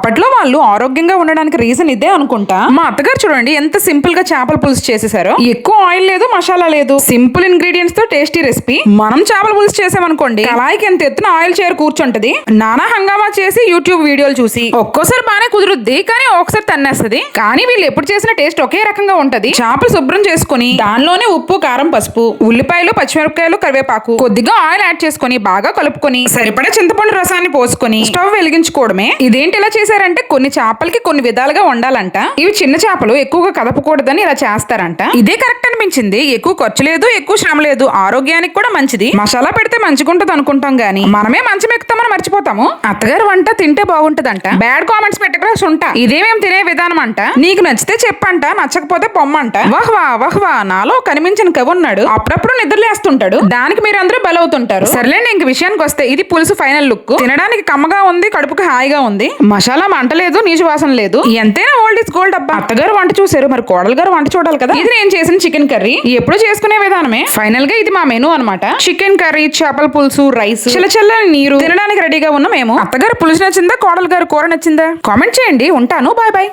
అప్పట్లో వాళ్ళు ఆరోగ్యంగా ఉండడానికి రీజన్ ఇదే అనుకుంటా. మా అత్తగారు చూడండి ఎంత సింపుల్ గా చేపల పులుసు చేసేసారో. ఎక్కువ ఆయిల్ లేదు, మసాలా లేదు, సింపుల్ ఇంగ్రీడియంట్స్ తో టేస్టీ రెసిపీ. మనం చేపల పులుసు చేసామనుకోండి, కళాయికి ఎంత ఎత్తున ఆయిల్ చేరు కూర్చుంటది. నానా హంగామా చేసి యూట్యూబ్ వీడియోలు చూసి ఒక్కోసారి బానే కుదురుద్ది, కానీ ఒకసారి తన్నేస్తది. కానీ వీళ్ళు ఎప్పుడు చేసిన టేస్ట్ ఒకే రకంగా ఉంటది. చేపలు శుభ్రం చేసుకుని దానిలోనే ఉప్పు, కారం, పసుపు, ఉల్లిపాయలు, పచ్చిమిరపకాయలు, కరివేపాకు, కొద్దిగా ఆయిల్ యాడ్ చేసుకుని బాగా కలుపుకొని సరిపడా చింతపండు రసాన్ని పోసుకొని స్టవ్ వెలిగించుకోవడమే. ఇదేంటి ఇలా చేశారంటే కొన్ని చేపలకి కొన్ని విధాలుగా వండాలంట. ఇవి చిన్న చేపలు ఎక్కువగా కదపకూడదని ఇలా చేస్తారంట. ఇదే కరెక్ట్ అనిపించింది. ఎక్కువ ఖర్చు లేదు, ఎక్కువ శ్రమ లేదు, ఆరోగ్యానికి కూడా మంచిది. మసాలా పెడితే మంచిగుంటది అనుకుంటాం గానీ మనమే మంచం ఎక్కుతామని మర్చిపోతాము. అత్తగారు వంట తింటే బాగుంటదంట. Bad comments పెట్టకరా సుంట. ఇదే మేము తినే విధానం అంట. నీకు నచ్చితే చెప్పంట, నచ్చకపోతే పొమ్మంట. వహ్వా వహ్వా, నాలో కనిపించిన కవి ఉన్నాడు. అప్పుడప్పుడు నిద్రలేస్తుంటాడు. దానికి మీరందరూ బలవుతుంటారు. సర్లేండి, ఇంక విషయానికి వస్తే ఇది పులుసు ఫైనల్ లుక్. తినడానికి కమ్మగా ఉంది, కడుపుకి హాయిగా ఉంది. మసాలా మంట లేదు, నీచు వాసన లేదు. ఎంతైనా ఓల్డ్ ఇస్ గోల్డ్ అబ్బా. అత్తగారు వంట చూసారు, మరి కోడలు గారు వంట చూడాలి కదా. ఇది నేను చేసిన చికెన్ కర్రీ. ఎప్పుడు చేసుకునే విధానమే. ఫైనల్ గా ఇది మా మెనూ అనమాట. చికెన్ కర్రీ, చేపల పులుసు, రైస్, చల్లచల్లని నీరు, తినడానికి రెడీగా ఉన్న మేము. అత్తగారు పులుసు నచ్చిందా, కోడలు గారు కూర నచ్చిందా? కామెంట్ చేయండి. ఉంటాను, బాయ్ బాయ్.